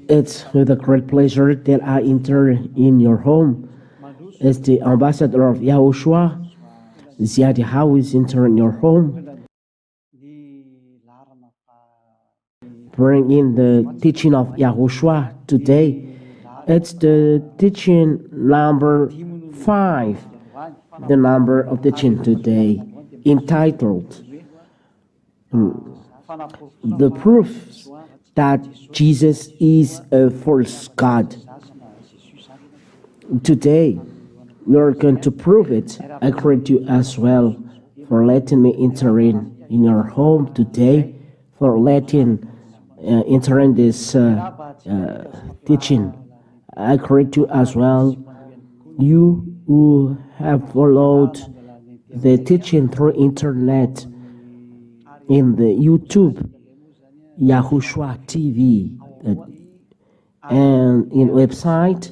It's with a great pleasure that I enter in your home. As the ambassador of YAHOSHUAH, Ziadiha is entering your home, bring in the teaching of YAHOSHUAH today. It's the teaching number 5, the number of teaching today, entitled The Proof that Jesus is a false God. Today, we are going to prove it. I greet you as well for letting me enter in your home today, for letting enter in this teaching. I greet you as well, you who have followed the teaching through internet in the YouTube, YAHOSHUAH TV, and in website,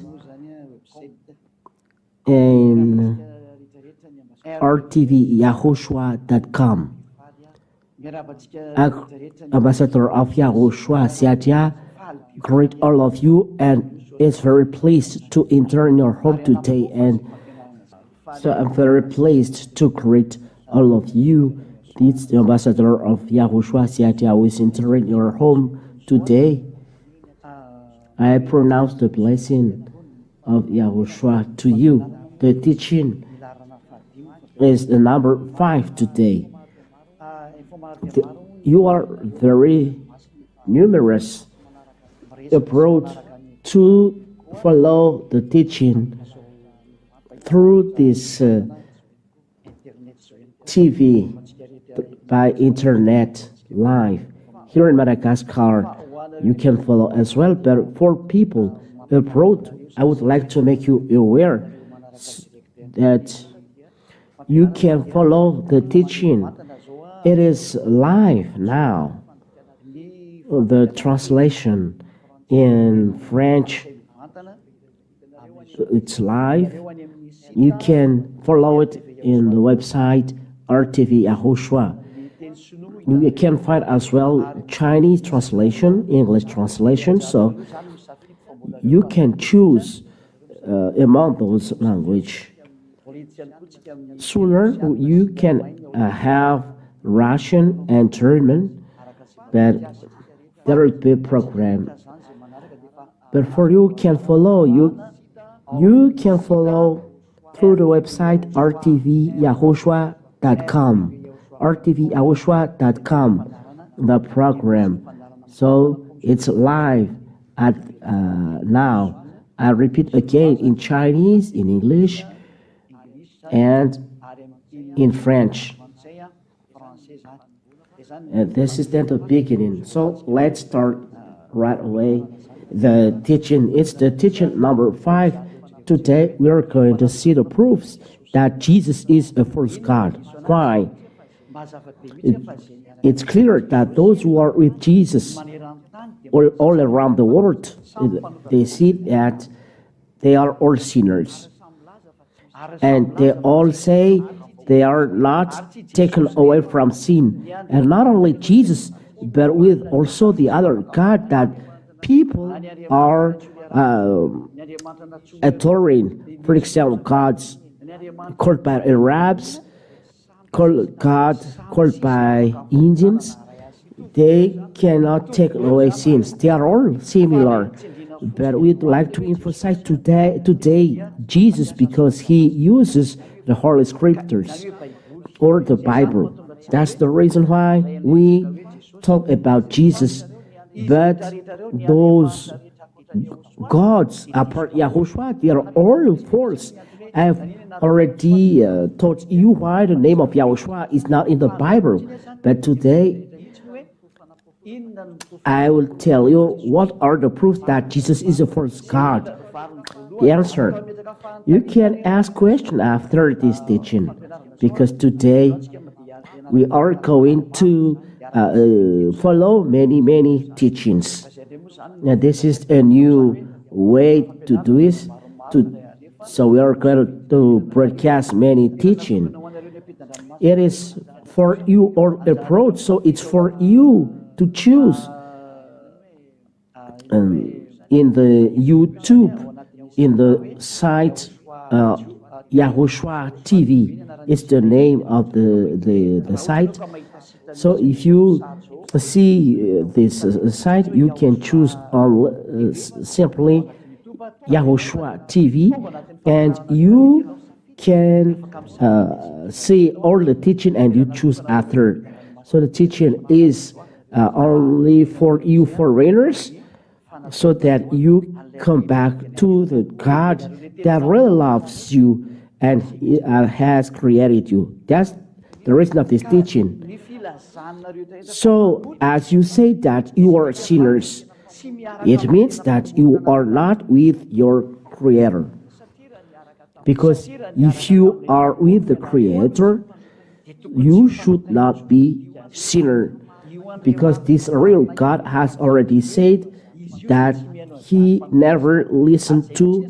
and rtvyahoshua.com. Ambassador of YAHOSHUAH, Ziadia, greet all of you, and is very pleased to enter in your home today. And so I'm very pleased to greet all of you. It's the ambassador of YAHOSHUAH, Ziadia, who is entering your home today. I pronounce the blessing of YAHOSHUAH to you. The teaching is the number 5 today. You are very numerous abroad to follow the teaching through this TV by internet live. Here in Madagascar, you can follow as well, but for people abroad, I would like to make you aware that you can follow the teaching. It is live now. The translation in French, it's live. You can follow it in the website RTV YAHOSHUAH. You can find as well Chinese translation, English translation, so you can choose among those languages. Sooner you can have Russian and German, but there will be a program. But for you can follow, you can follow through the website rtvyahoshua.com, rtvyahoshua.com, the program. So it's live at now. I repeat again, in Chinese, in English, and in French. And this is then the beginning. So let's start right away. The teaching, it's the teaching number 5. Today we are going to see the proofs that Jesus is a false God. Why? It's clear that those who are with Jesus all around the world, they see that they are all sinners. And they all say they are not taken away from sin. And not only Jesus, but with also the other God that people are adoring. For example, gods called by Arabs, called by Indians. They cannot take away sins. They are all similar. But we'd like to emphasize today Jesus, because he uses the Holy Scriptures or the Bible. That's the reason why we talk about Jesus. But those gods apart YAHOSHUAH, they are all false. I've already told you why the name of YAHOSHUAH is not in the Bible. But today I will tell you what are the proofs that Jesus is a false God. The answer: you can ask questions after this teaching, because today we are going to follow many teachings. Now this is a new way to do it. So we are going to broadcast many teaching. It is for you or abroad, so it's for you to choose in the YouTube, in the site YAHOSHUAH TV. It's the name of the site. So if you see this site, you can choose on simply YAHOSHUAH TV, and you can see all the teaching, and you choose after. So the teaching is only for you foreigners, so that you come back to the God that really loves you and has created you. That's the reason of this teaching. So as you say that you are sinners, it means that you are not with your Creator. Because if you are with the Creator, you should not be sinner. Because this real God has already said that He never listened to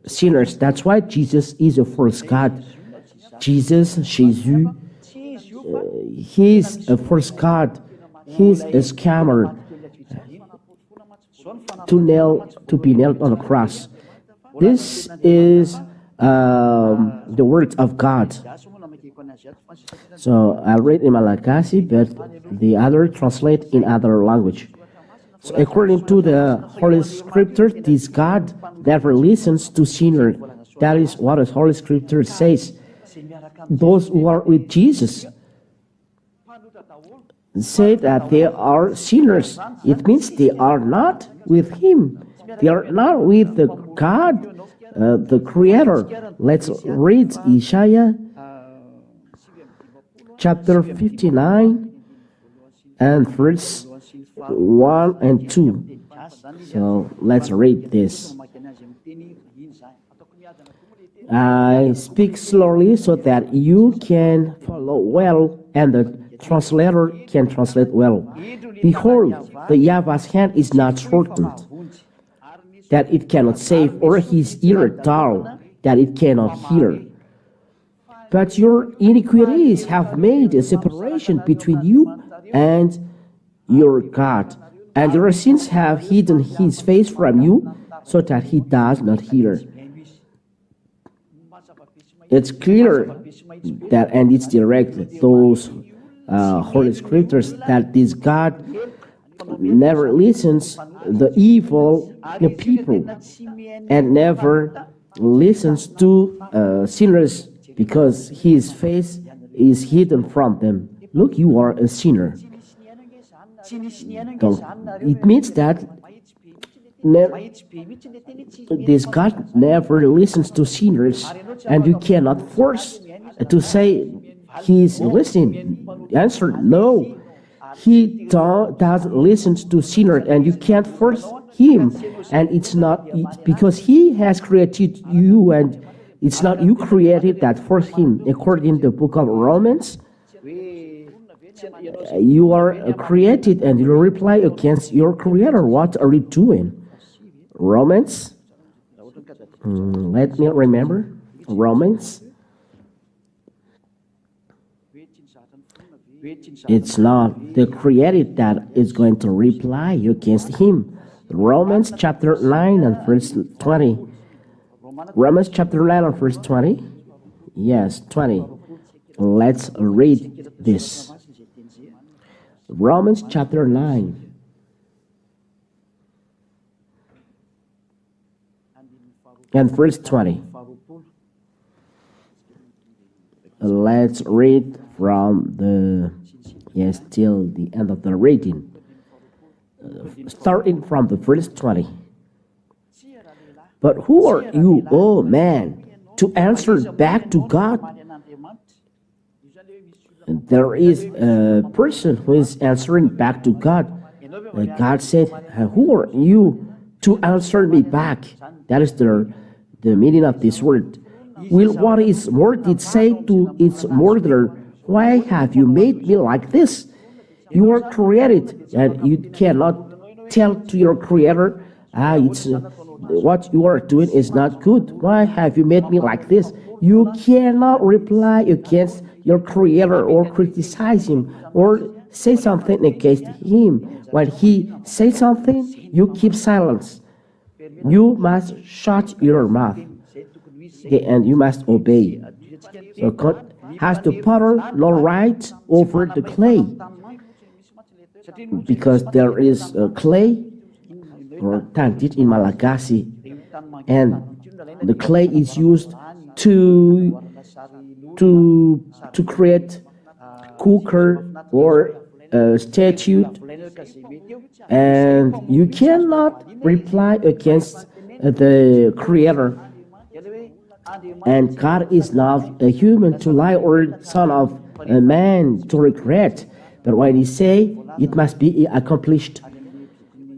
sinners. That's why Jesus is the first God. Jésus, He's a first God. He's a scammer to be nailed on a cross. This is the word of God. So I read in Malagasy, but the other translate in other language. So according to the Holy Scripture, this God never listens to sinners. That is what the Holy Scripture says. Those who are with Jesus say that they are sinners. It means they are not with Him. They are not with the God, the Creator. Let's read Isaiah chapter 59 and verse 1 and 2. So let's read this. I speak slowly so that you can follow well, and the translator can translate well. Behold, the YAHVAH's hand is not shortened, that it cannot save, or his ear dull, that it cannot hear. But your iniquities have made a separation between you and your God, and your sins have hidden His face from you, so that He does not hear. It's clear that, and it's direct, those Holy Scriptures, that this God never listens the evil people, and never listens to sinners, because His face is hidden from them. Look, you are a sinner. It means that this God never listens to sinners, and you cannot force to say He's listening. The answer, no. He doesn't listen to sinners, and you can't force Him. And it's not because He has created you, and it's not you created that force Him. According to the book of Romans, you are created and you reply against your Creator. What are you doing? Romans, let me remember. Romans, it's not the created that is going to reply against Him. Romans chapter 9 and verse 20. Romans chapter 9 and verse 20. Yes, 20. Let's read this. Romans chapter 9. And verse 20. Let's read from till the end of the reading. Starting from the verse 20. But who are you, O man, to answer back to God? There is a person who is answering back to God. God said, who are you to answer me back? That is the meaning of this word. Will what his word did say to its murderer, why have you made me like this? You are created, and you cannot tell to your Creator, what you are doing is not good. Why have you made me like this? You cannot reply against your Creator or criticize Him or say something against him. When he says something, you keep silence. You must shut your mouth, and you must obey. So God has the power, no right over the clay, because there is clay or tantit in Malagasy, and the clay is used to create cooker or statue, and you cannot reply against the Creator. And God is not a human to lie, or son of a man to regret. But when He say, it must be accomplished.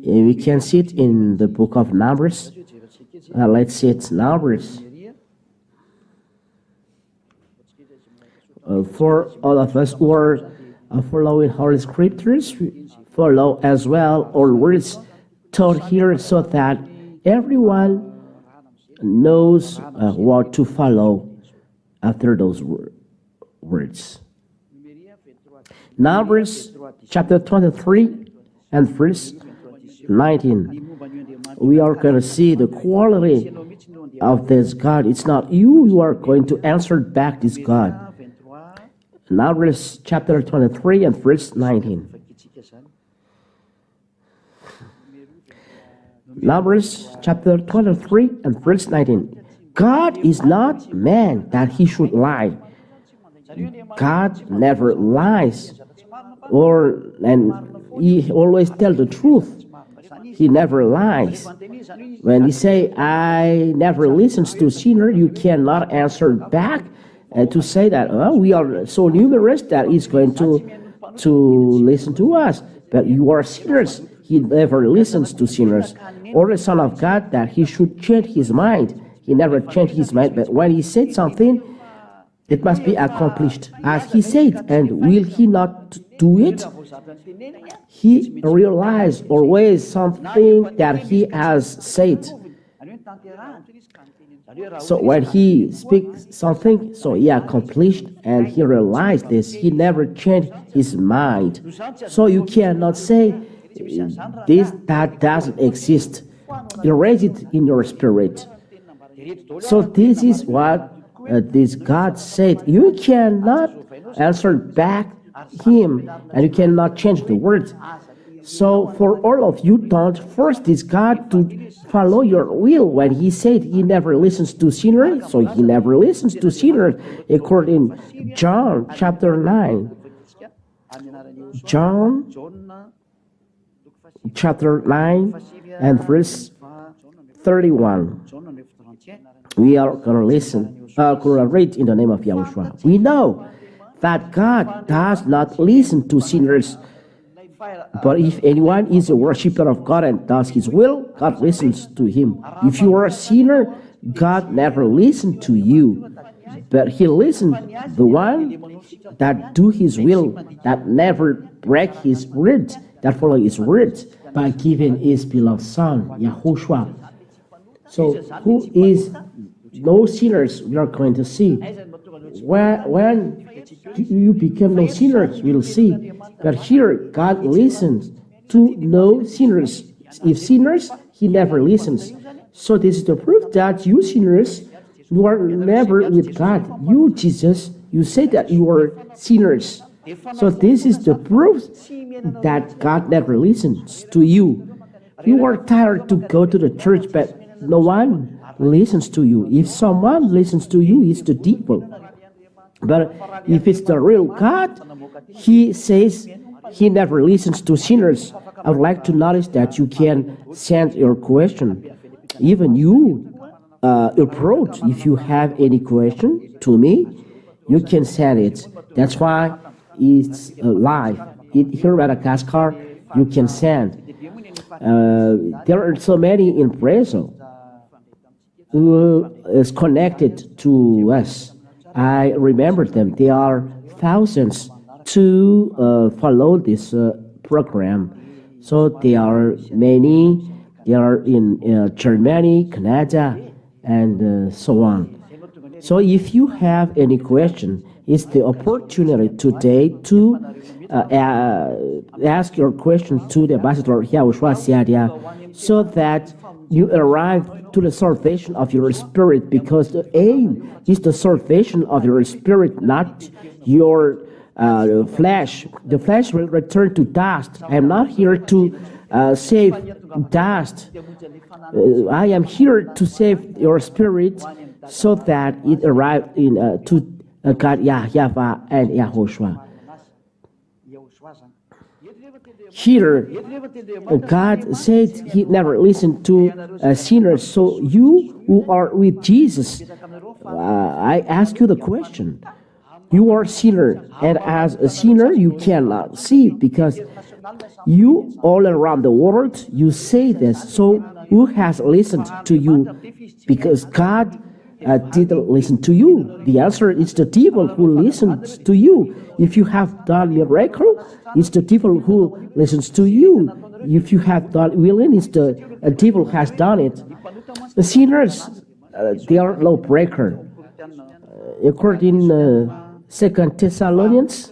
We can see it in the book of Numbers. Let's see it, Numbers. For all of us who are following Holy Scriptures, follow as well all words taught here, so that everyone knows what to follow after those words. Numbers chapter 23 and verse 19. We are going to see the quality of this God. It's not you who are going to answer back this God. Numbers chapter 23 and verse 19. Numbers chapter 23 and verse 19. God is not man that he should lie. God never lies, and he always tells the truth. He never lies. When he say, I never listens to sinner, you cannot answer back and to say that, oh, we are so numerous that he's going to listen to us. But you are sinners. He never listens to sinners. Or the Son of God, that he should change his mind. He never changed his mind. But when he said something, it must be accomplished as he said. And will he not do it? He realized always something that he has said. So when he speaks something, so he accomplished, and he realized this. He never changed his mind. So you cannot say this that doesn't exist. Erase it in your spirit. So this is what this God said. You cannot answer back him, and you cannot change the words. So for all of you, don't force this God to follow your will. When he said he never listens to sinners, so he never listens to sinners, according to John chapter 9. John chapter 9 and verse 31. We are going to listen, going to read in the name of Yahushua. We know that God does not listen to sinners, but if anyone is a worshiper of God and does his will, God listens to him. If you are a sinner, God never listened to you, but he listened the one that do his will, that never break his word, that follow his words, by giving his beloved Son, Yahushua. So who is no sinners, we are going to see. When you become no sinners, we'll see. But here, God listens to no sinners. If sinners, he never listens. So this is the proof that you sinners, you are never with God. You, Jesus, you say that you are sinners. So this is the proof that God never listens to you. You are tired to go to the church, but no one listens to you. If someone listens to you, it's the devil. But if it's the real God, he says he never listens to sinners. I would like to notice that you can send your question. Even you approach, if you have any question to me, you can send it. That's why it's live. Here at Madagascar, you can send. There are so many in Brazil who is connected to us. I remember them. They are thousands to follow this program. So there are many. They are in Germany, Canada, and so on. So if you have any question, It's the opportunity today to ask your question to the Ambassador YAHOSHUAH Siadia, so that you arrive to the salvation of your spirit, because the aim is the salvation of your spirit, not your flesh. The flesh will return to dust. I am not here to save dust. I am here to save your spirit, so that it arrives to God, YAHVAH and YAHOSHUAH. Here, God said He never listened to sinners. So you who are with Jesus, I ask you the question. You are a sinner, and as a sinner, you cannot see, because you all around the world, you say this. So who has listened to you? Because God didn't listen to you. The answer is the devil who listens to you. If you have done miracle, it's the devil who listens to you. If you have done willing, it's the devil has done it. The sinners, they are lawbreaker. According to 2 Thessalonians,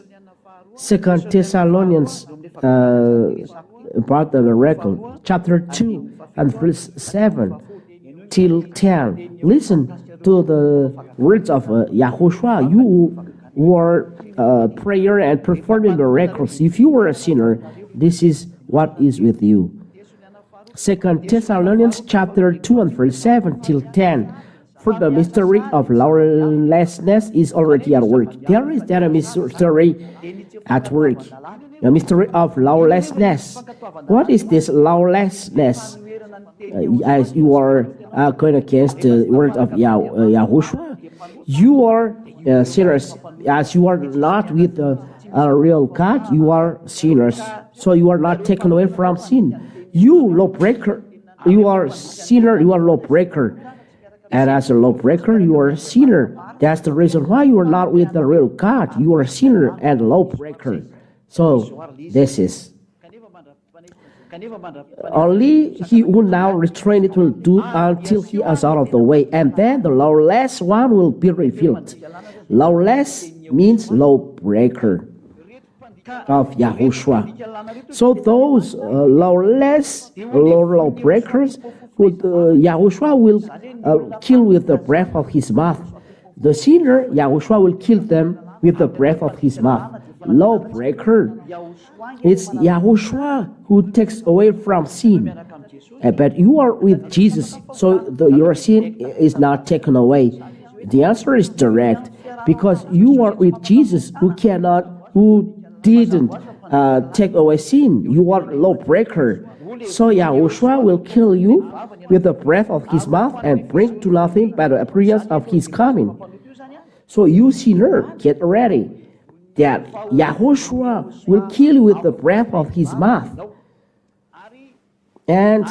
about the miracle, chapter 2 and verse 7 till 10. Listen to the words of YAHOSHUAH. You were prayer and performing miracles. If you were a sinner, this is what is with you. 2 Thessalonians chapter 2 and verse 7 till 10. For the mystery of lawlessness is already at work. There is that a mystery at work. The mystery of lawlessness. What is this lawlessness? As you are going against the word of YAHOSHUAH, you are sinners. As you are not with a real God, you are sinners. So you are not taken away from sin. You lawbreaker, you are sinner, you are lawbreaker. And as a lawbreaker, you are a sinner. That's the reason why you are not with the real God. You are a sinner and lawbreaker. So this is. Only he who now restrained it will do until he is out of the way, and then the lawless one will be revealed. Lawless means lawbreaker of YAHOSHUAH. So those lawless lawbreakers, who YAHOSHUAH will kill with the breath of his mouth. The sinner, YAHOSHUAH will kill them with the breath of his mouth. Lawbreaker. It's YAHOSHUAH who takes away from sin. But you are with Jesus, so your sin is not taken away. The answer is direct, because you are with Jesus, who didn't take away sin. You are lawbreaker. So YAHOSHUAH will kill you with the breath of his mouth and bring to nothing by the appearance of his coming. So you sinner, get ready, that YAHOSHUAH will kill you with the breath of his mouth and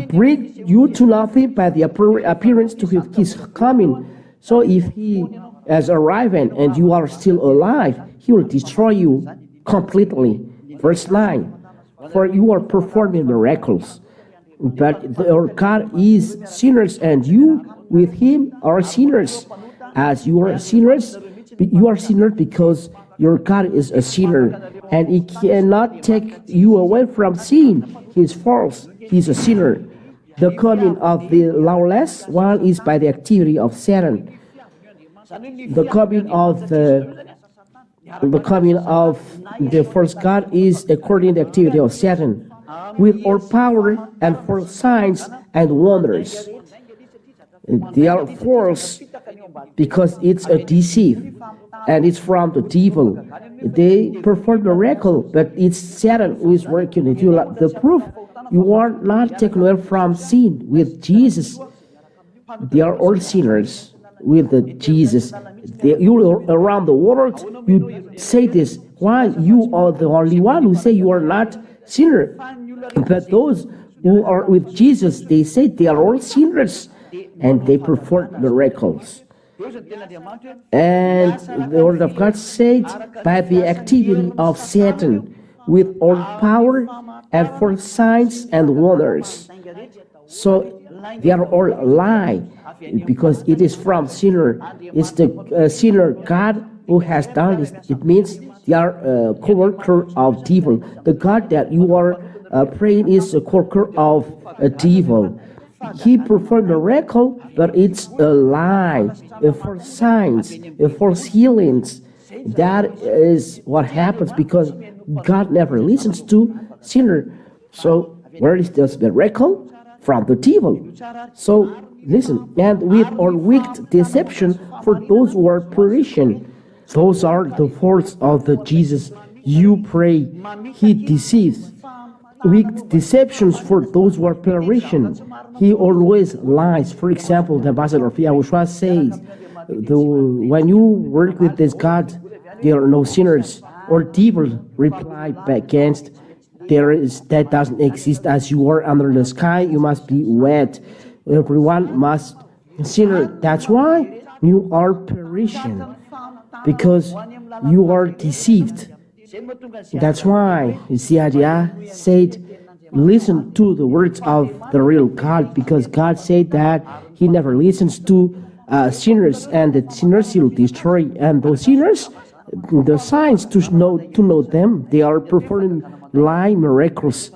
bring you to nothing by the appearance to his coming. So if he has arrived and you are still alive, he will destroy you completely. Verse 9, for you are performing miracles, but your God is sinners, and you with him are sinners. As you are sinners, you are sinners because your God is a sinner, and he cannot take you away from sin. He is false. He is a sinner. The coming of the lawless one is by the activity of Satan. The coming of the first God is according to the activity of Satan, with all power and for signs and wonders. They are false because it's a deceit, and it's from the devil. They perform miracle, but it's Satan who is working it. The proof you are not taken away from sin with Jesus. They are all sinners with Jesus. You around the world, you say this. Why you are the only one who say you are not sinner? But those who are with Jesus, they say they are all sinners, and they perform miracles. And the word of God said, by the activity of Satan, with all power and for signs and wonders. So they are all lie, because it is from sinner. It's the sinner God who has done this. It means they are a co-worker of devil. The God that you are praying is a co-worker of a devil. He performed a miracle, but it's a lie, for signs, for healings. That is what happens because God never listens to sinner. So where is this miracle? From the devil. So listen, and with or wicked deception for those who are perishing. Those are the faults of the Jesus you pray. He deceives. Wicked deceptions for those who are perishing. He always lies. For example, the ambassador of YAHOSHUAH says, when you work with this God, there are no sinners. Or devil reply back against, that doesn't exist. As you are under the sky, you must be wet. Everyone must sinner. That's why you are perishing, because you are deceived. That's why YAHVAH said, listen to the words of the real God, because God said that He never listens to sinners, and the sinners He'll destroy. And those sinners, the signs to know them, they are performing lie miracles.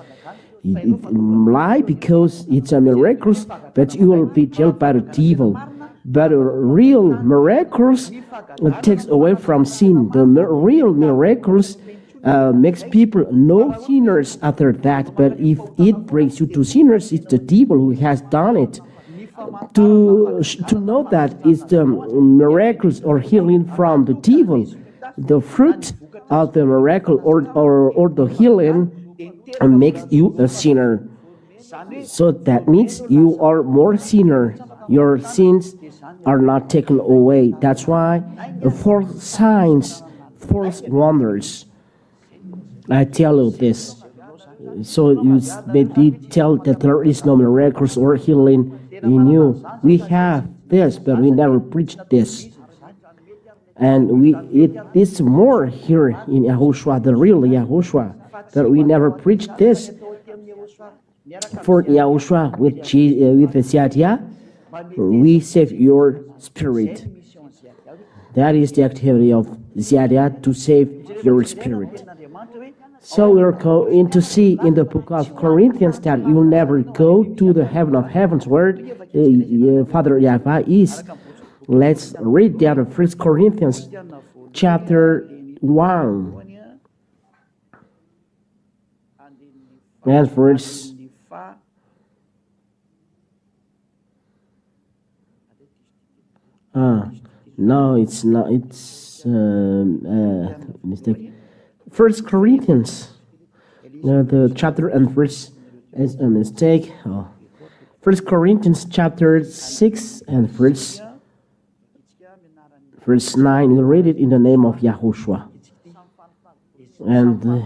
Lie because it's a miracle, but you will be jailed by the devil. But real miracles takes away from sin. The real miracles makes people no sinners after that. But if it brings you to sinners, it's the devil who has done it. To know that it's the miracles or healing from the devil. The fruit of the miracle or the healing makes you a sinner. So that means you are more sinner. Your sins are not taken away. That's why false signs, false wonders. I tell you this. So you maybe tell that there is no miracles or healing in you. We have this, but we never preach this. And it is more here in YAHOSHUAH, the real YAHOSHUAH, that we never preach this. For YAHOSHUAH with YAHVAH, we save your spirit. That is the activity of YAHVAH, to save your spirit. So we're going to see in the book of Corinthians that you will never go to the heaven of heavens where Father YAHVAH is. Let's read that in 1 Corinthians chapter 1 and verse no, it's not. It's mistake. 1 Corinthians, the chapter and verse is a mistake. 1 Corinthians chapter 6 and verse 9. We read it in the name of YAHOSHUAH. And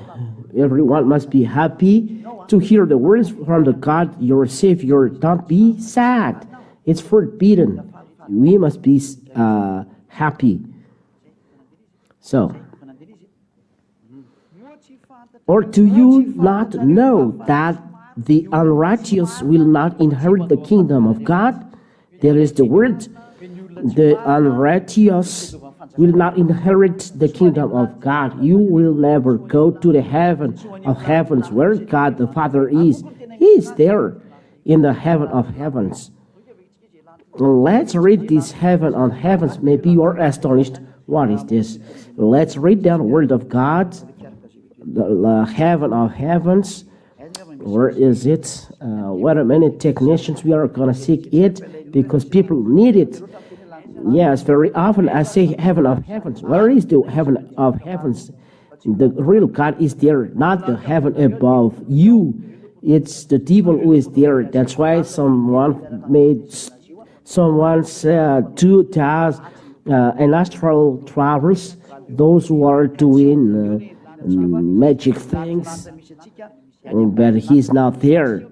everyone must be happy to hear the words from the God, your Savior. Don't be sad. It's forbidden. We must be happy. So, or do you not know that the unrighteous will not inherit the kingdom of God? There is the word, the unrighteous will not inherit the kingdom of God. You will never go to the heaven of heavens where God the Father is. He is there in the heaven of heavens. Let's read this heaven of heavens. Maybe you are astonished. What is this? Let's read the word of God. The heaven of heavens. Where is it? Wait a minute, technicians. We are going to seek it because people need it. Yes, very often I say heaven of heavens. Where is the heaven of heavens? The real God is there, not the heaven above you. It's the devil who is there. That's why someone said 2,000 an astral travels, those who are doing magic things, but he's not there,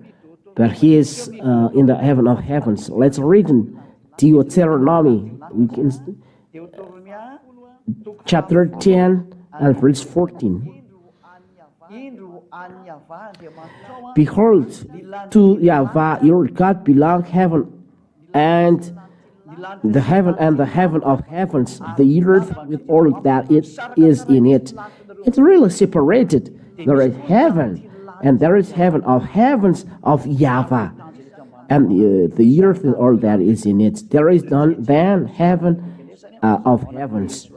but he is in the heaven of heavens. Let's read in Deuteronomy, chapter 10 and verse 14. Behold, to YAHVAH your God belong heaven and the heaven of heavens, the earth with all that it is in it. It's really separated. There is heaven, and there is heaven of heavens of YAHVAH, and the earth with all that is in it. There is none than heaven of heavens.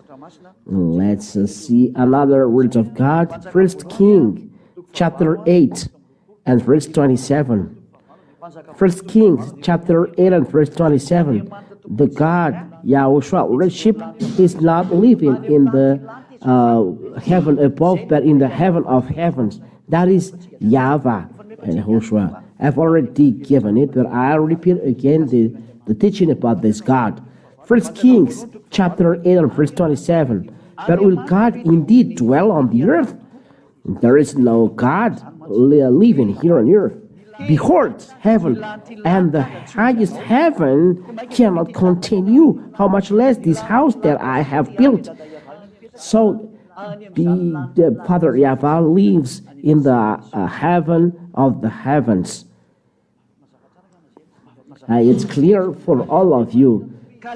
Let's see another word of God. 1 Kings chapter 8 and verse 27. 1 Kings chapter 8 and verse 27. The God YAHOSHUAH worship is not living in the heaven above, but in the heaven of heavens. That is YAHVAH and YAHOSHUAH. I've already given it, but I'll repeat again the teaching about this God. 1 Kings chapter 8 and verse 27. But will God indeed dwell on the earth? There is no God living here on earth. Behold, heaven and the highest heaven cannot contain you, how much less this house that I have built. So the Father YAHVAH lives in the heaven of the heavens. It's clear for all of you.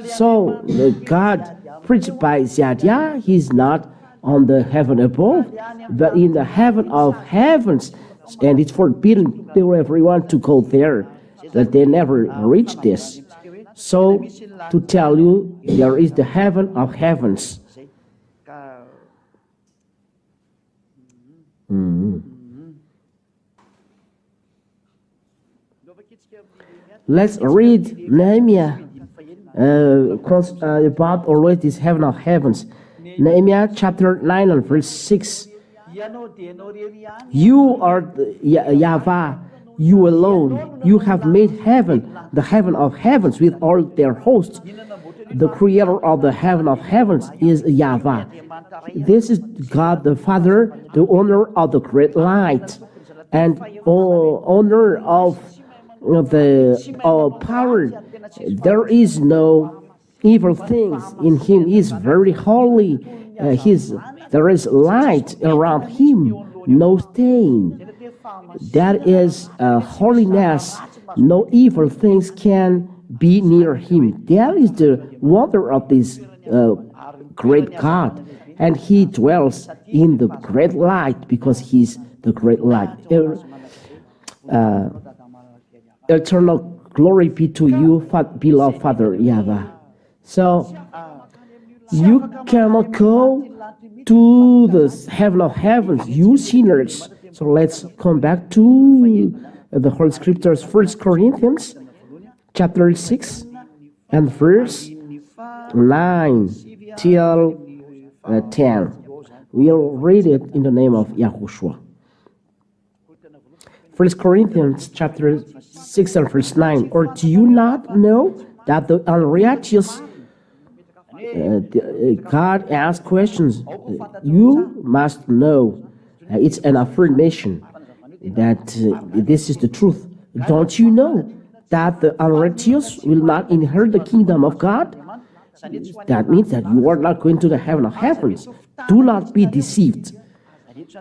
So the God preached by Zadiah, he's not on the heaven above, but in the heaven of heavens, and it's forbidden to everyone to go there, that they never reach this. So to tell you, there is the heaven of heavens. Let's read Nehemiah about always this heaven of heavens. Nehemiah chapter 9 and verse 6. You are YAHVAH, you alone. You have made heaven, the heaven of heavens with all their hosts. The creator of the heaven of heavens is YAHVAH. This is God the Father, the owner of the great light, and owner of the power. There is no evil things in him. He is very holy. There is light around him, no stain. That is holiness. No evil things can be near him. That is the wonder of this great God. And he dwells in the great light because he's the great light. Eternal glory be to you, beloved Father YAHVAH. So you cannot go to the heaven of heavens, you sinners. So let's come back to the Holy Scriptures, 1 Corinthians chapter 6 and verse 9 till 10. We'll read it in the name of YAHOSHUAH. 1 Corinthians chapter 6 and verse 9. Or do you not know that the unrighteous God asks questions? You must know. It's an affirmation that this is the truth. Don't you know that the unrighteous will not inherit the kingdom of God? That means that you are not going to the heaven of heavens. Do not be deceived.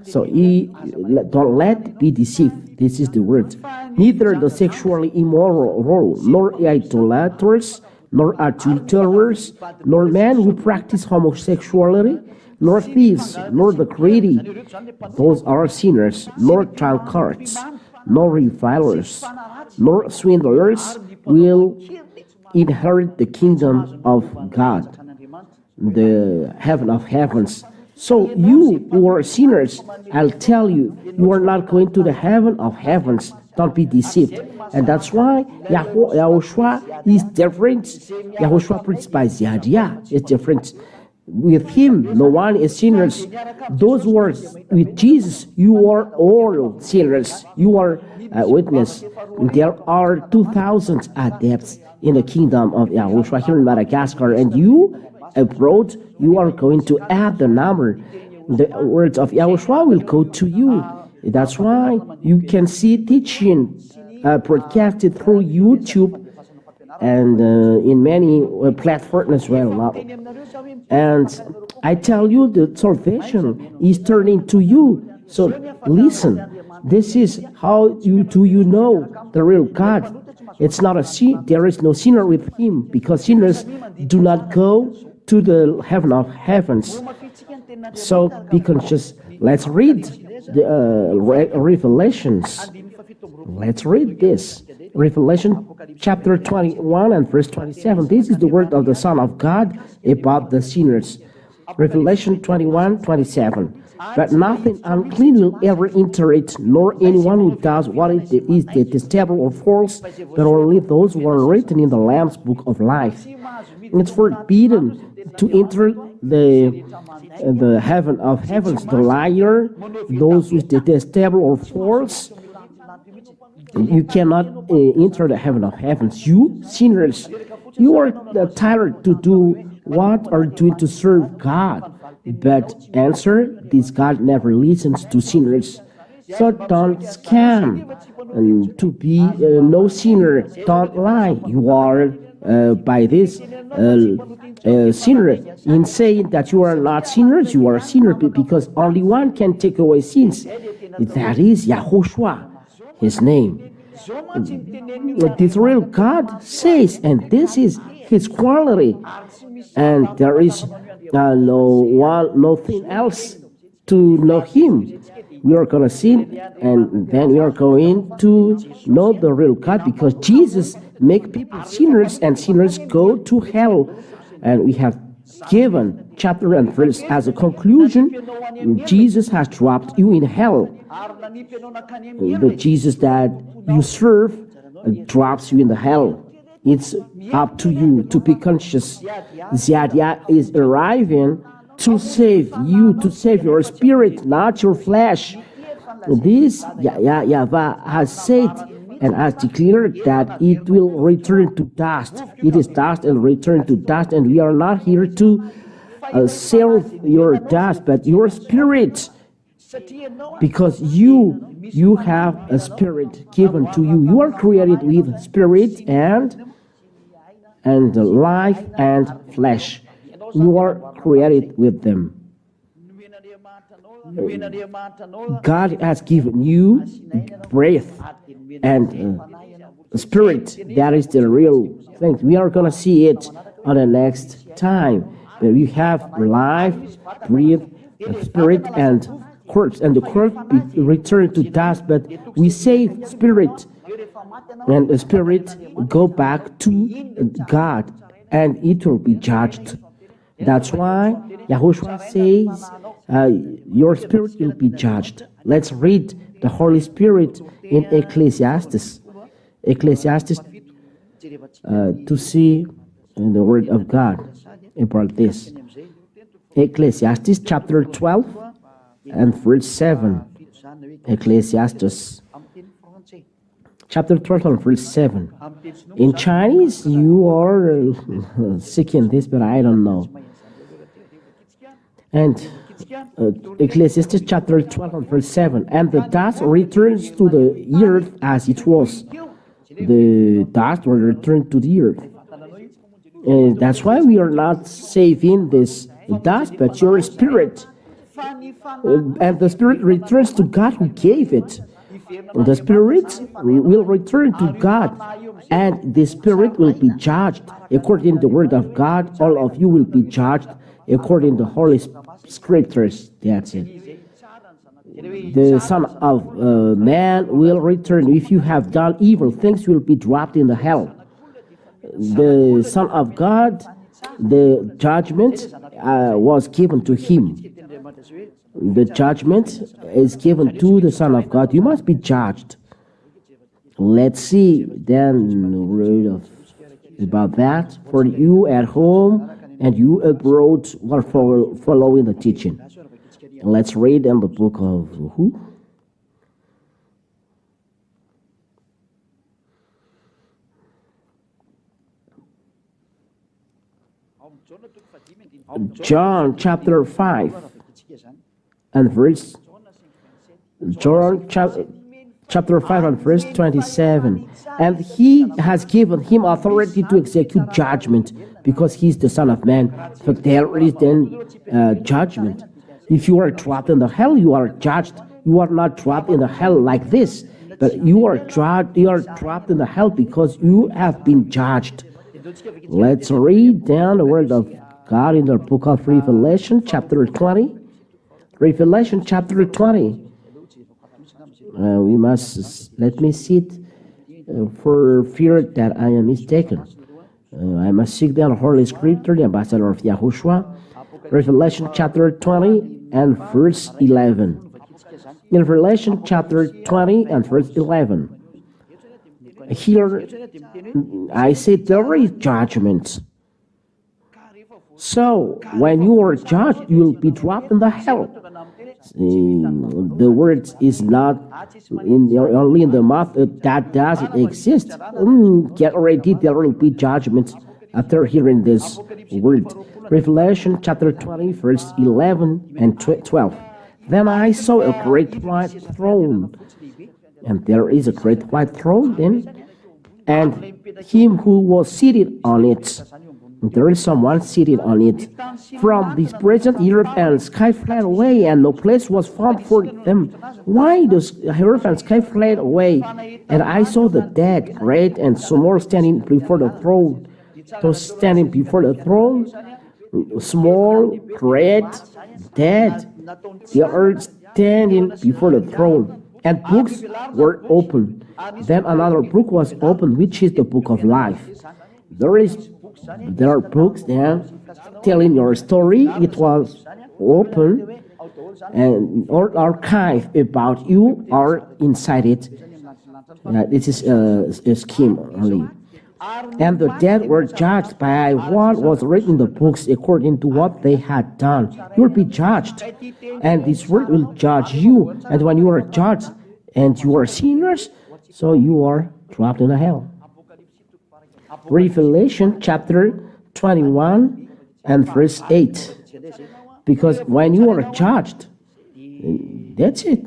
So don't let be deceived. This is the word. Neither the sexually immoral, nor idolaters, nor adulterers, nor men who practice homosexuality, nor thieves, nor the greedy, those are sinners, nor drunkards, nor revilers, nor swindlers will inherit the kingdom of God, the heaven of heavens. So you who are sinners, I'll tell you, you are not going to the heaven of heavens. Don't be deceived. And that's why YAHOSHUAH is different. YAHOSHUAH preached by Zadiah is different. With him, no one is sinners. Those words with Jesus, you are all sinners. You are a witness. There are 2,000 adepts in the kingdom of YAHOSHUAH here in Madagascar, and you abroad, you are going to add the number. The words of YAHOSHUAH will go to you. That's why you can see teaching broadcasted through YouTube and in many platforms as well. And I tell you, the salvation is turning to you. So listen, this is how you know the real God. It's not a sin. There is no sinner with him, because sinners do not go to the heaven of heavens. So be conscious. Let's read the Revelations. Let's read this. Revelation chapter 21 and verse 27. This is the word of the Son of God about the sinners. Revelation 21:27. But nothing unclean will ever enter it, nor anyone who does what is detestable or false, but only those who are written in the Lamb's book of life. It's forbidden to enter the heaven of heavens, the liar, those who is detestable or false. You cannot enter the heaven of heavens. You sinners, you are tired to do what are doing to serve God. But answer, this God never listens to sinners. So don't scam. And to be no sinner, don't lie. You are by this sinner. In saying that you are not sinners, you are a sinner, because only one can take away sins. That is YAHOSHUAH, his name. This real God says, and this is his quality. And there is nothing else to know him. We are going to sin, and then we are going to know the real God, because Jesus make people sinners, and sinners go to hell. And we have given chapter and verse as a conclusion. Jesus has dropped you in hell. The Jesus that you serve drops you in the hell. It's up to you to be conscious. YAHVAH is arriving to save you, to save your spirit, not your flesh. This YAHVAH has said and has declared that it will return to dust. It is dust and return to dust, and we are not here to save your dust, but your spirit, because you have a spirit given to you. You are created with spirit and life and flesh. You are created with them. God has given you breath and spirit. That is the real thing. We are going to see it on the next time. But we have life, breath, spirit, and corpse. And the corpse return to dust, but we save spirit. And the spirit go back to God, and it will be judged. That's why YAHOSHUAH says your spirit will be judged. Let's read the Holy Spirit in Ecclesiastes. Ecclesiastes to see in the Word of God about this. Ecclesiastes chapter 12 and verse 7. Ecclesiastes chapter 12 and verse 7. In Chinese, you are seeking this, but I don't know. And Ecclesiastes chapter 12 and verse 7. And the dust returns to the earth as it was. The dust will return to the earth. And that's why we are not saving this dust, but your spirit. And the spirit returns to God who gave it. The spirit will return to God, and the spirit will be judged. According to the word of God, all of you will be judged according to Holy Scriptures. That's it. The Son of Man will return. If you have done evil things, you will be dropped in the hell. The Son of God, the judgment was given to him. The judgment is given to the Son of God. You must be judged. Let's see then read about that for you at home and you abroad who are following the teaching. Let's read in the book of who? John chapter 5 and verse John chapter 5 and verse 27. And he has given him authority to execute judgment, because he is the Son of Man. But there is then judgment. If you are trapped in the hell, you are judged. You are not trapped in the hell like this, but you are trapped in the hell because you have been judged. Let's read down the word of God in the book of Revelation, chapter 20. Revelation, chapter 20. Let me sit for fear that I am mistaken. I must seek down Holy Scripture, the ambassador of YAHOSHUAH. Revelation chapter 20 and verse 11. In Revelation chapter 20 and verse 11. Here I say there is judgment. So when you are judged, you will be dropped in the hell. The word is not only in the mouth, that doesn't exist. Get ready, there will be judgment after hearing this word. Revelation chapter 20, verse 11 and 12. Then I saw a great white throne, and there is a great white throne then, and him who was seated on it. There is someone seated on it. From this present earth and sky fled away, and no place was found for them. Why does earth and sky fled away? And I saw the dead, great and small, standing before the throne. Those standing before the throne, small, great, dead, they are standing before the throne. And books were opened. Then another book was opened, which is the book of life. There are books there telling your story. It was open, and all archive about you are inside it. This is a scheme only. And the dead were judged by what was written in the books according to what they had done. You will be judged, and this word will judge you. And when you are judged and you are sinners, so you are dropped in the hell. Revelation chapter 21 and verse 8. Because when you are judged, that's it.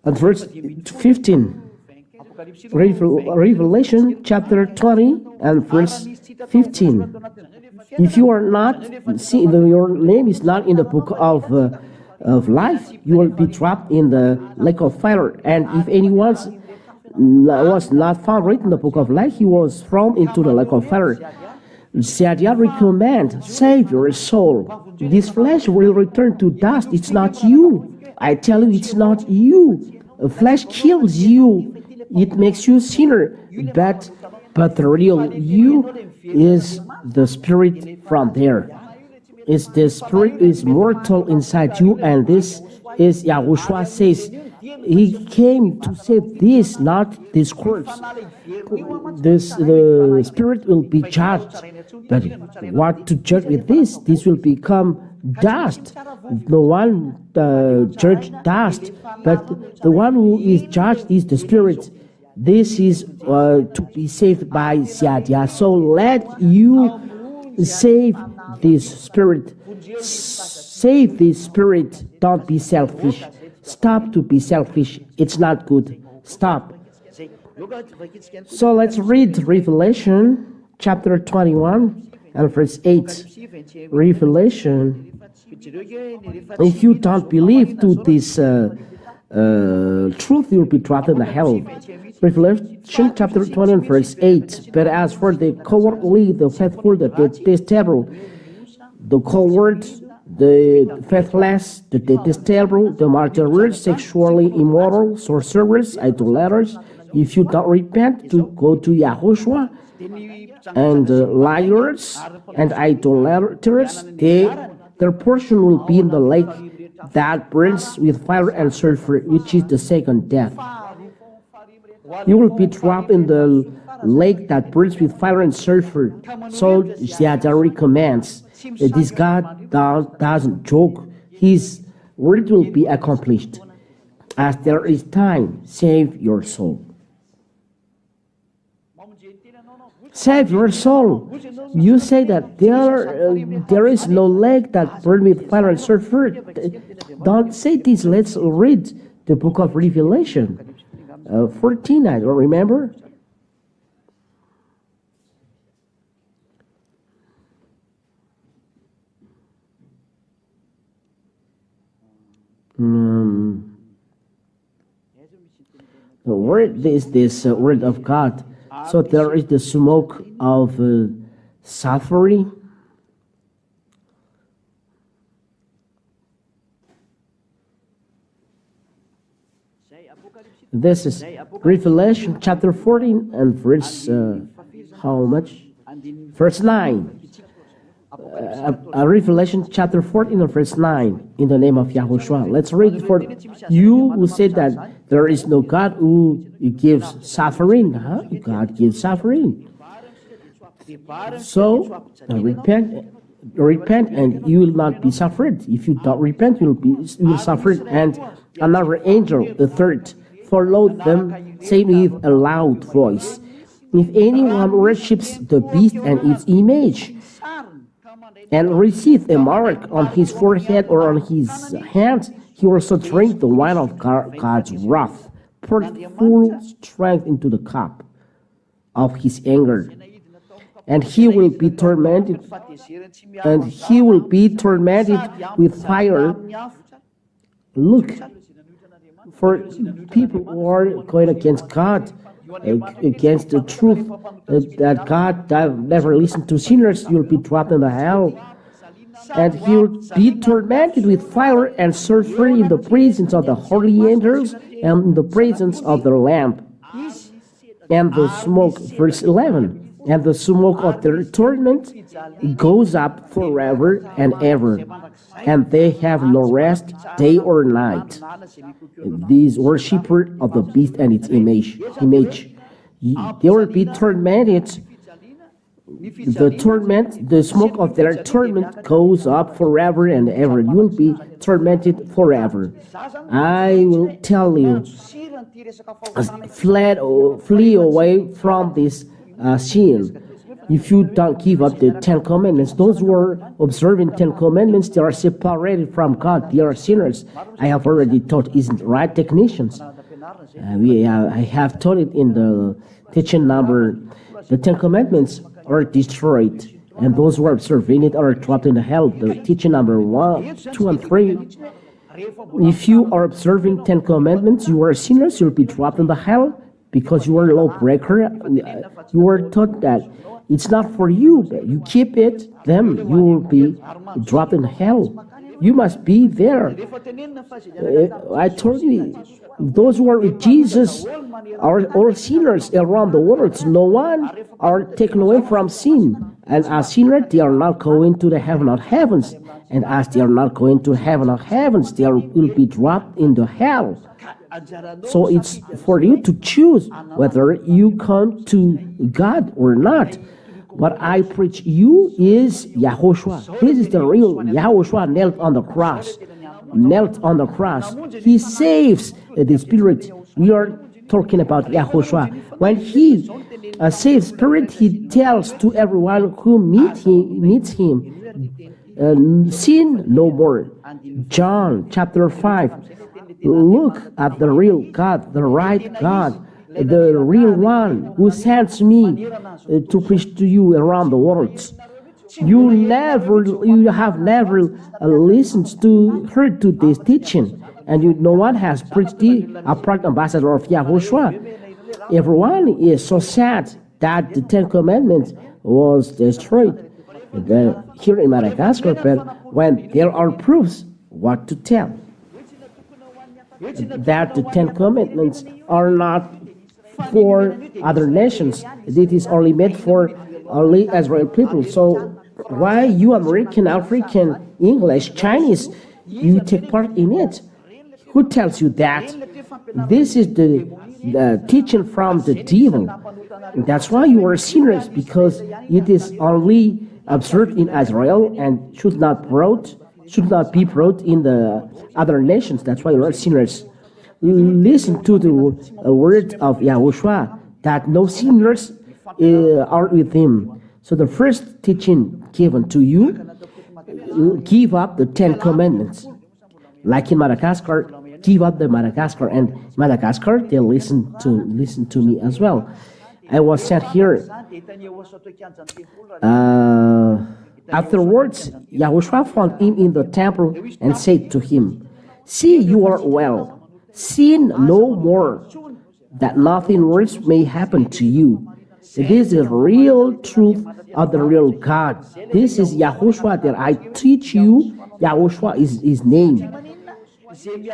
And verse 15. Revelation chapter 20 and verse 15. If you are not, your name is not in the book of life, you will be trapped in the lake of fire. And if anyone was not found written in the book of life, he was thrown into the lake of fire. Sadia recommend, save your soul. This flesh will return to dust. It's not you. I tell you, it's not you. Flesh kills you. It makes you sinner. But the real you is the spirit from there. It's the spirit is mortal inside you, and this is YAHOSHUAH says he came to save this, not this corpse. The spirit will be judged, but what to judge with this? This will become dust. No one judge dust, but the one who is judged is the spirit. This is to be saved by Sadia. So let you save this spirit. Save this spirit. Don't be selfish. Stop to be selfish. It's not good. Stop. So let's read Revelation chapter 21 and verse 8. Revelation. If you don't believe to this truth, you'll be trapped in the hell. Revelation chapter 20 and verse 8. But as for the cowardly, the faithful, the detestable, the coward, the faithless, the detestable, the murderers, sexually immoral, sorcerers, idolaters, if you don't repent to go to YAHOSHUAH, and liars and idolaters, their portion will be in the lake that burns with fire and sulfur, which is the second death. You will be trapped in the lake that burns with fire and sulfur. So Yahweh recommends that this God doesn't joke. His word will be accomplished. As there is time, save your soul. Save your soul. You say that there is no lake that burns with fire and sulfur. Don't say this. Let's read the book of Revelation 14. I don't remember. The word is this word of God. So there is the smoke of suffering. This is Revelation chapter 14 and verse how much? Verse 9. Revelation chapter 14 and verse 9 in the name of YAHOSHUAH. Let's read it for you who said that there is no God who gives suffering. Huh? God gives suffering. So repent and you will not be suffered. If you don't repent, you will suffer. And another angel, the third, followed them, saying with a loud voice, if anyone worships the beast and its image, and receive a mark on his forehead or on his hand, he will also drink the wine of God's wrath, poured full strength into the cup of his anger. And he will be tormented, with fire. Look, for people who are going against God, against the truth, that God never listened to sinners, you will be dropped in the hell. And he will be tormented with fire and sulfur in the presence of the holy angels and in the presence of the Lamb. And the smoke, verse 11, and the smoke of their torment goes up forever and ever, and they have no rest day or night. These worshippers of the beast and its image, they will be tormented. The smoke of their torment goes up forever and ever. You will be tormented forever. I will tell you, flee away from this sin. If you don't give up the 10 Commandments, those who are observing 10 Commandments, they are separated from God. They are sinners. I have already taught, isn't right, technicians? I have taught it in the teaching number. The 10 Commandments are destroyed, and those who are observing it are trapped in the hell. The teaching number 1, 2, and 3. If you are observing 10 Commandments, you are sinners, you'll be trapped in the hell because you are a lawbreaker. You were taught that it's not for you, but you keep it, then you will be dropped in hell. You must be there. I told you, those who are with Jesus are all sinners around the world. No one are taken away from sin. And as sinners, they are not going to the heaven of heavens. And as they are not going to heaven of heavens, they will be dropped into hell. So it's for you to choose whether you come to God or not. What I preach you is YAHOSHUAH. This is the real YAHOSHUAH nailed on the cross. Nailed on the cross. He saves the spirit. We are talking about YAHOSHUAH. When he saves spirit, he tells to everyone who meets him, sin no more. John chapter 5. Look at the real God, the right God, the real one who sends me to preach to you around the world. You have never heard to this teaching, and no one has preached a part ambassador of YAHOSHUAH. Everyone is so sad that the 10 Commandments was destroyed here in Madagascar, but when there are proofs, what to tell? That the 10 Commandments are not for other nations. It is only made for only Israel people. So why you American, African, English, Chinese, you take part in it? Who tells you that? This is the teaching from the devil. That's why you are sinners, because it is only observed in Israel and should not be brought in the other nations. That's why you are sinners. Listen to the word of YAHOSHUAH, that no sinners are with him. So the first teaching given to you, give up the 10 Commandments. Like in Madagascar, give up the Madagascar. And Madagascar, they listen to me as well. I was sent here. Afterwards, YAHOSHUAH found him in the temple and said to him, See, you are well. Sin no more, that nothing worse may happen to you. This is real truth of the real God. This is Yahushua that I teach you. Yahushua is his name.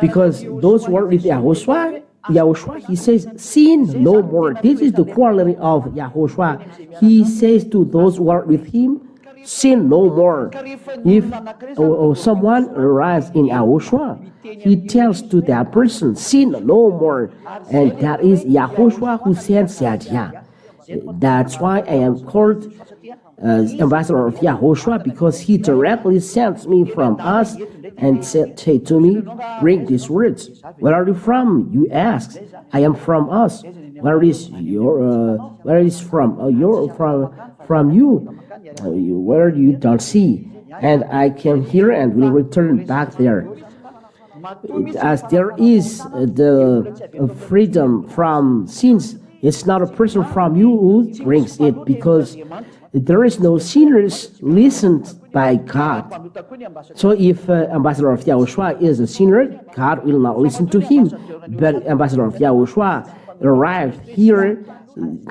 Because those who are with Yahushua, he says, sin no more. This is the quality of Yahushua. He says to those who are with him, sin no more. If someone arrives in Yahushua, he tells to that person, sin no more. And that is Yahushua who sends Yadia. That's why I am called ambassador of Yahushua, because he directly sends me from us and say to me, bring these words. Where are you from? You ask. I am from us. Where is from you? Where you don't see. And I came here and will return back there. As there is the freedom from sins, it's not a person from you who brings it, because there is no sinners listened by God. So if ambassador of Yahushua is a sinner, God will not listen to him. But ambassador of Yahushua arrived here.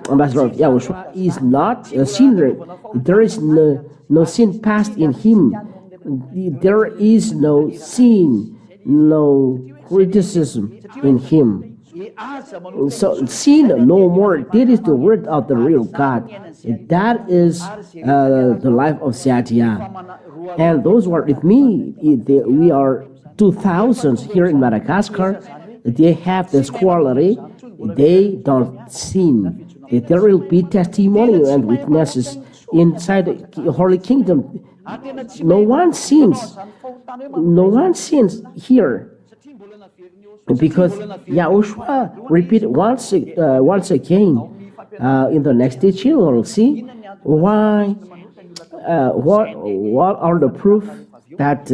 Ambassador of Yahushua is not a sinner. There is no sin past in him. There is no sin, no criticism in him. So sin no more. That is the word of the real God. That is the life of Satya. And those who are with me, we are 2,000 here in Madagascar. They have this quality. They don't sin. There will be testimony and witnesses inside the Holy Kingdom. No one sins. No one sins here. Because Yahushua repeat once again in the next teaching, we'll see why. What are the proof that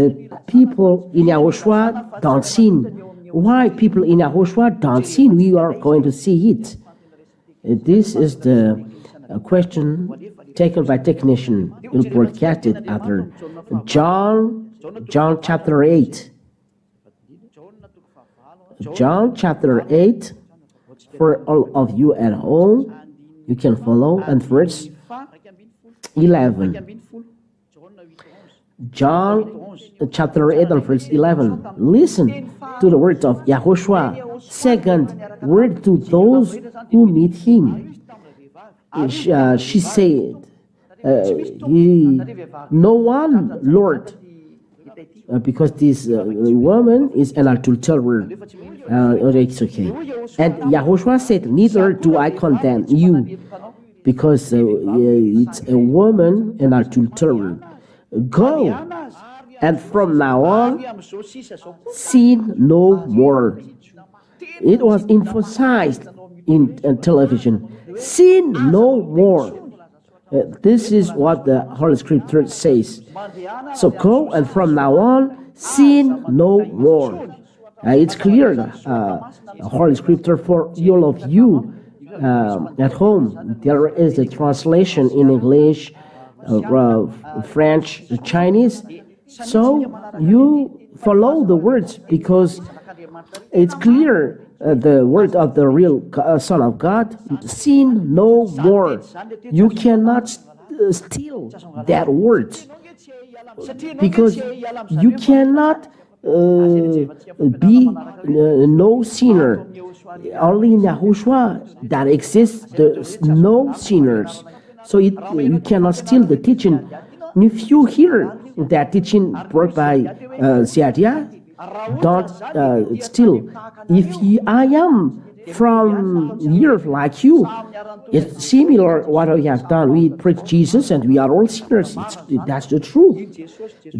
people in Yahushua don't sin? Why people in Yahushua don't sin? We are going to see it. This is the question taken by technician. We'll broadcast it after John chapter 8. John chapter 8, for all of you at home, you can follow, and verse 11. John chapter 8 and verse 11. Listen to the words of Yahushua. Second word to those who meet him. She said, no one, Lord, because this woman is an adulterer. It's okay. And Yahushua said, neither do I condemn you, because it's a woman, an adulterer. Go, and from now on, sin no more. It was emphasized in television. Sin no more. This is what the Holy Scripture says. So go, and from now on, sin no more. It's clear, Holy Scripture for all of you at home. There is a translation in English, French, Chinese. So you follow the words, because it's clear. The word of the real Son of God, sin no more. You cannot steal that word, because you cannot be no sinner. Only in Yahushua that exists no sinners. So you cannot steal the teaching. If you hear that teaching brought by Satya, don't steal. If I am from here like you, it's similar what we have done. We preach Jesus and we are all sinners. That's the truth.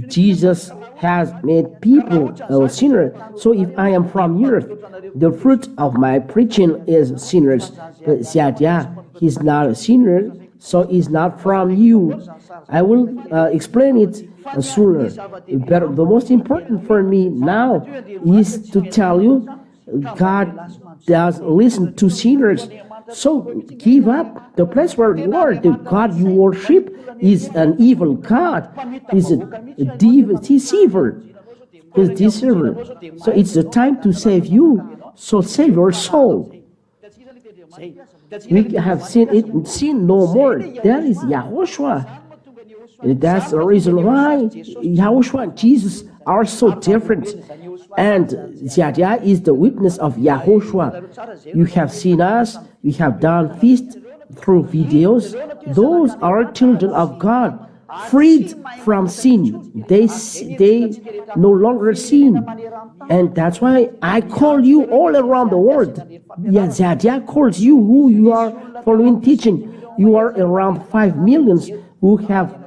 Jesus has made people a sinner. So if I am from here, the fruit of my preaching is sinners. But Satya, he's not a sinner, so he's not from you. I will explain it sooner. But the most important for me now is to tell you, God does listen to sinners. So give up the place where you are. The God you worship is an evil God, is a deceiver. his deceiver. So it's the time to save you. So save your soul. We have seen no more. That is YAHOSHUAH. That's the reason why YAHOSHUAH and Jesus are so different. And Ziadia is the witness of YAHOSHUAH. You have seen us. We have done feast through videos. Those are children of God, freed from sin. They no longer sin. And that's why I call you all around the world. Ziadia calls you who you are following teaching. You are around 5 million who have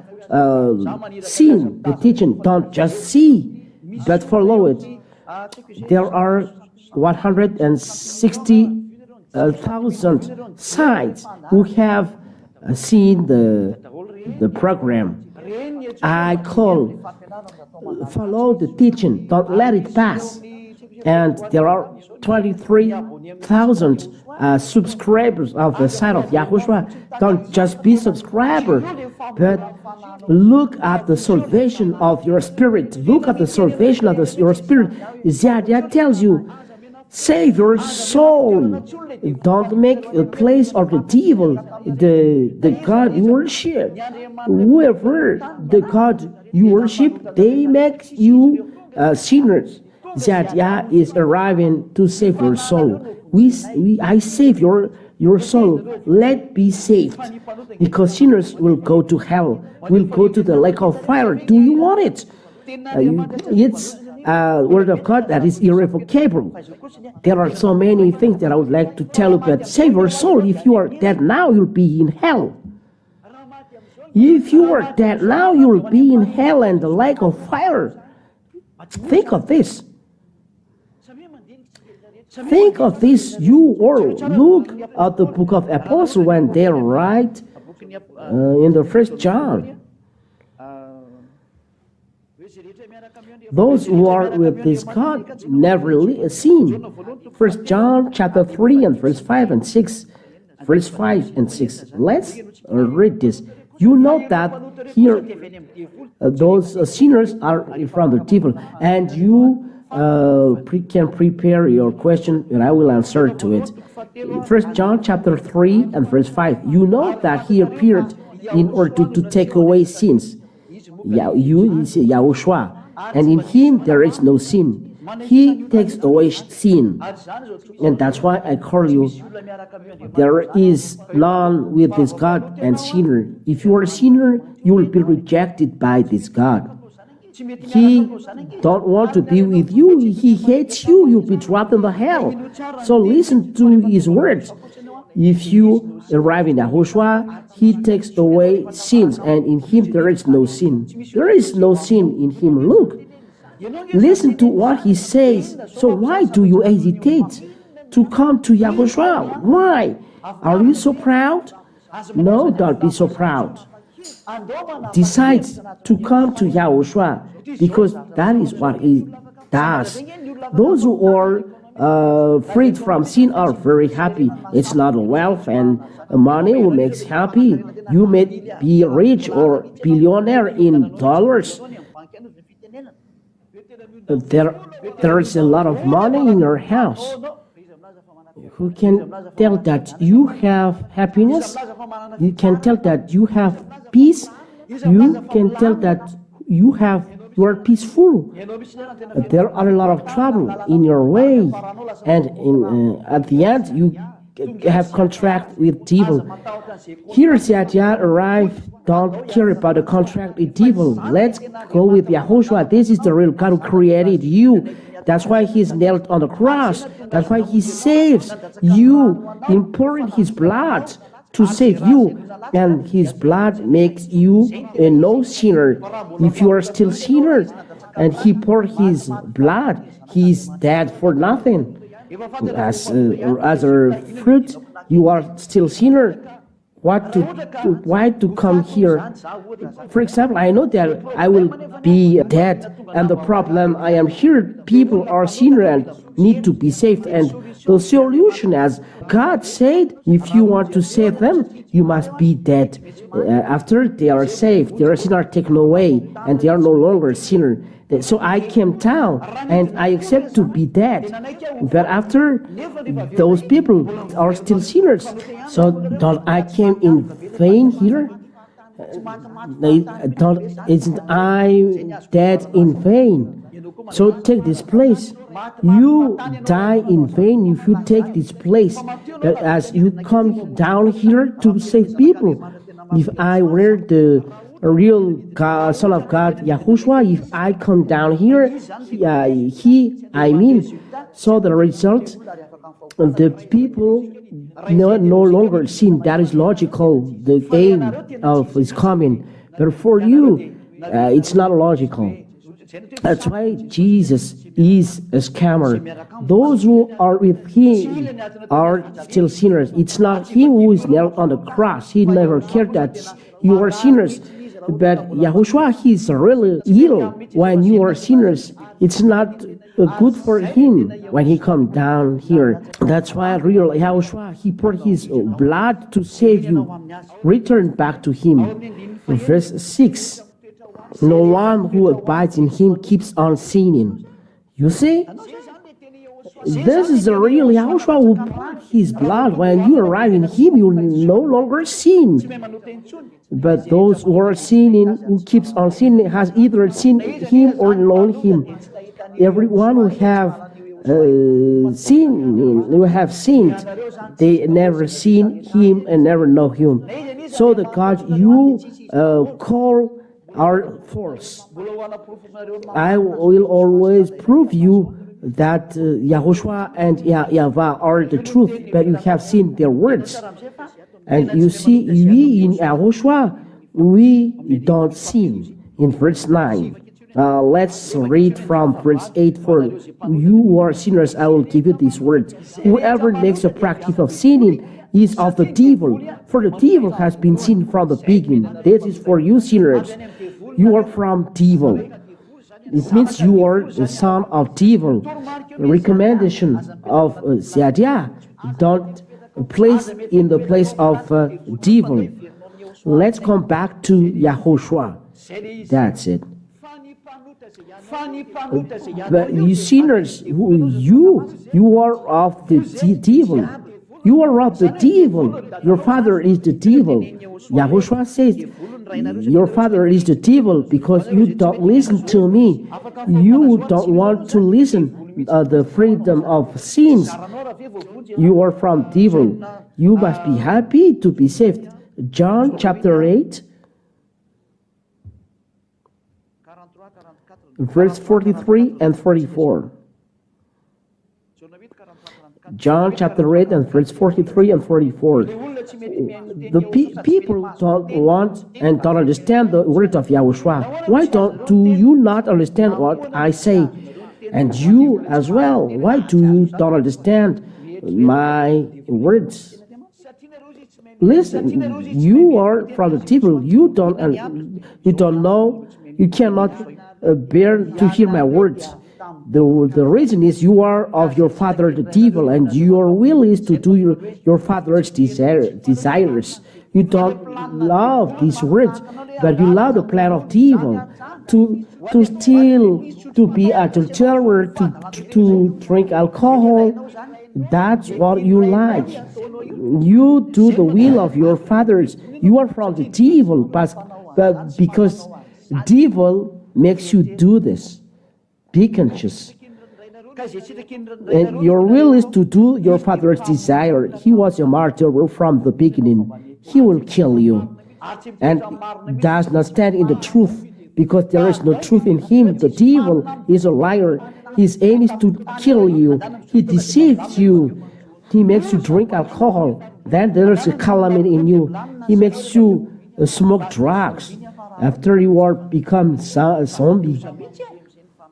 seen the teaching. Don't just see, but follow it. There are 160,000 sites who have seen the program. I call, follow the teaching, don't let it pass. And there are 23,000 subscribers of the site of YAHOSHUAH. Don't just be subscriber, but look at the salvation of your spirit. Look at the salvation of your spirit. Ziadia tells you, save your soul. Don't make a place of the devil, the God you worship. Whoever the God you worship, they make you sinners. Ziadia is arriving to save your soul. I save your soul. Let be saved. Because sinners will go to hell, will go to the lake of fire. Do you want it? It's word of God that is irrevocable. There are so many things that I would like to tell you, but save your soul. If you are dead now, you'll be in hell. If you are dead now, you'll be in hell and the lake of fire. Think of this. Think of this, you or look at the book of Apostles when they write in the 1 John. Those who are with this God never seen. 1 John chapter 3 and verse 5 and 6. Verse 5 and 6. Let's read this. You know that here those sinners are from the devil, and you can prepare your question and I will answer to it. 1 John chapter 3 and verse 5. You know that he appeared in order to take away sins. YAHOSHUAH. And in him there is no sin. He takes away sin. And that's why I call you. There is none with this God and sinner. If you are a sinner, you will be rejected by this God. He don't want to be with you. He hates you. You'll be dropped in the hell. So listen to his words. If you arrive in YAHOSHUAH, he takes away sins, and in him there is no sin. There is no sin in him. Look. Listen to what he says. So why do you hesitate to come to YAHOSHUAH? Why? Are you so proud? No, don't be so proud. Decide to come to YAHOSHUAH, because that is what he does. Those who are freed from sin are very happy. It's not wealth and money who makes happy. You may be rich or billionaire in dollars. There is a lot of money in your house. Who can tell that you have happiness? You can tell that you have peace. You can tell that you are peaceful. There are a lot of trouble in your way, and at the end you have contract with devil. Here Ziadia arrived. Don't care about the contract with devil. Let's go with YAHOSHUAH. This is the real God who created you. That's why he's nailed on the cross. That's why he saves you, pouring his blood to save you. And his blood makes you a no sinner. If you are still sinner and he poured his blood, he is dead for nothing. As a fruit, you are still sinner. Why to come here? For example, I know that I will be dead, and the problem I am here, people are sinner and need to be saved, and the solution, as God said, if you want to save them, you must be dead. After they are saved, their sin are taken away, and they are no longer sinner. So I came down and I accept to be dead. But after those people are still sinners, so don't I came in vain here? Isn't I dead in vain? So take this place. You die in vain if you take this place. As you come down here to save people. If I were the real God, Son of God, Yahushua, if I come down here, so the result, the people no longer sin. That is logical, the aim of his coming. But for you, it's not logical. That's why Jesus is a scammer. Those who are with him are still sinners. It's not him who is nailed on the cross. He never cared that you are sinners. But Yahushua, he is really ill when you are sinners. It's not good for him when he comes down here. That's why real Yahushua, he poured his blood to save you. Return back to him. Verse 6. No one who abides in him keeps on sinning. You see? This is the real Yahushua who poured his blood. When you arrive in him, you no longer sin. But those who are sinning, who keeps on sinning, has either seen him or known him. Everyone who have sinned, they never seen him and never know him. So the God you call are false. I will always prove you that Yahushua and YAHVAH are the truth, but you have seen their words. And you see, we in Yahushua, we don't sin. In verse 9. Let's read from verse 8. For you who are sinners, I will give you these words. Whoever makes a practice of sinning is of the devil, for the devil has been sin from the beginning. This is for you sinners. You are from devil. It means you are the son of devil. The recommendation of Ziadia, don't place in the place of devil. Let's come back to Yahushua. That's it. But you sinners, you are of the devil. You are of the devil. Your father is the devil. Yahushua says, your father is the devil because you don't listen to me. You don't want to listen the freedom of sins. You are from devil. You must be happy to be saved. John chapter 8. Verse 43 and 44. John chapter 8 and verse 43 and 44. The people don't want and don't understand the word of Yahushua. Why do you not understand what I say? And you as well. Why do you don't understand my words? Listen, you are from the devil. You don't know. You cannot bear to hear my words. The reason is you are of your father the devil, and your will is to do your father's desires. You don't love these words, but you love the plan of the evil, to steal, to be a adulterer, to drink alcohol. That's what you like. You do the will of your fathers. You are from the devil, but because devil makes you do this. Be conscious. And your will is to do your father's desire. He was a martyr from the beginning. He will kill you. And does not stand in the truth, because there is no truth in him. The devil is a liar. His aim is to kill you. He deceives you. He makes you drink alcohol. Then there is a calamity in you. He makes you smoke drugs. After you are become a zombie.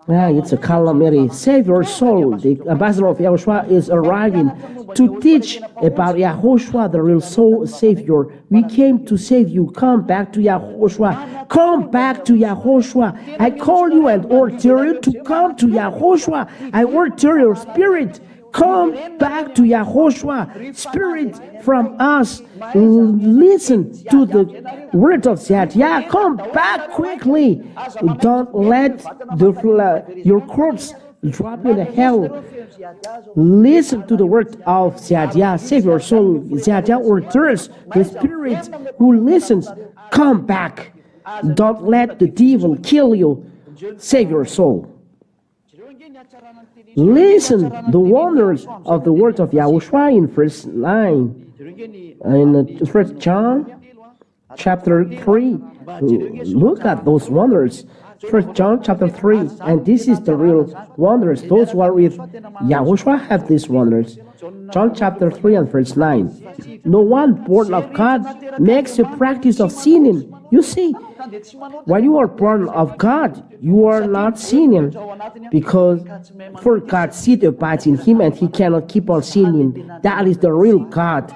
It's a calamity. Save your soul. The ambassador of Yahushua is arriving to teach about Yahushua, the real soul Savior. We came to save you. Come back to Yahushua. Come back to Yahushua. I call you and order you to come to Yahushua. I order your spirit. Come back to Yahushua. Spirit from us, listen to the word of Ziadia. Come back quickly. Don't let your corpse drop in the hell. Listen to the word of Ziadia. Save your soul. Ziadia orders the spirit who listens. Come back. Don't let the devil kill you. Save your soul. Listen the wonders of the word of Yahushua in verse 9. In 1 John chapter 3. Look at those wonders. 1 John chapter 3. And this is the real wonders. Those who are with Yahushua have these wonders. John chapter 3 and verse 9. No one born of God makes a practice of sinning. You see, when you are born of God, you are not sinning, because for God's seed abides in him and he cannot keep on sinning. That is the real God.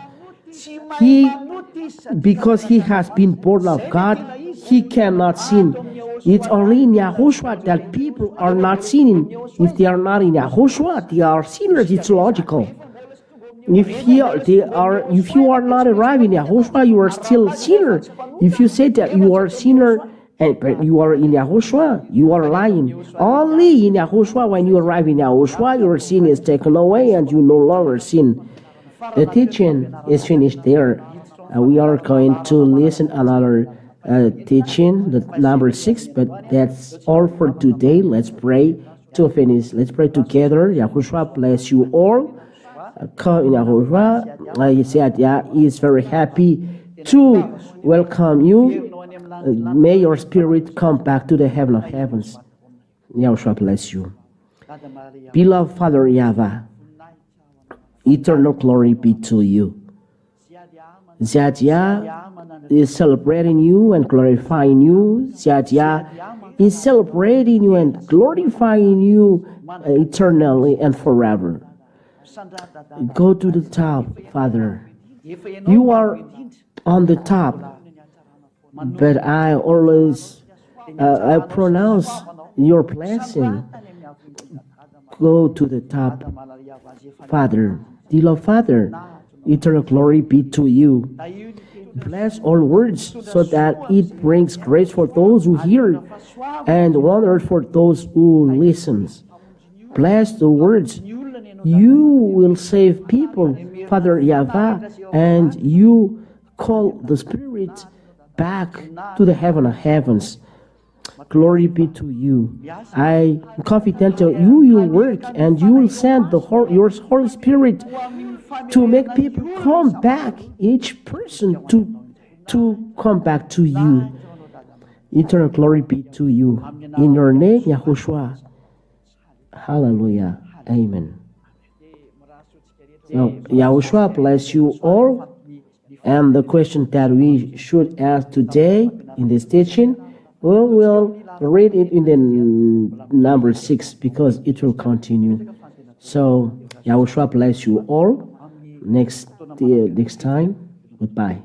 Because he has been born of God, he cannot sin. It's only in Yahushua that people are not sinning. If they are not in Yahushua, they are sinners. It's logical. If you are not arrived in Yahushua, you are still a sinner. If you say that you are a sinner but you are in Yahushua, you are lying. Only in Yahushua, when you arrive in Yahushua, your sin is taken away and you no longer sin. The teaching is finished there. We are going to listen another teaching, the number 6, but that's all for today. Let's pray to finish. Let's pray together. Yahushua bless you all. Yahushua is very happy to welcome you. May your spirit come back to the heaven of heavens. Yahushua bless you. Beloved Father YAHVAH, eternal glory be to you. Ziadia is celebrating you and glorifying you. Ziadia is celebrating you and glorifying you eternally and forever. Go to the top, Father. You are on the top, but I always I pronounce your blessing. Go to the top, Father. Dear Father, eternal glory be to you. Bless all words so that it brings grace for those who hear and wonder for those who listens. Bless the words. You will save people, Father YAHVAH, and you call the Spirit back to the heaven of heavens. Glory be to you. I am confident that you will work and you will send your Holy Spirit to make people come back, each person to come back to you. Eternal glory be to you. In your name, Yahushua. Hallelujah. Amen. So, Yahushua bless you all. And the question that we should ask today in this teaching, we'll read it in the number 6 because it will continue. So, Yahushua bless you all. Next time, goodbye.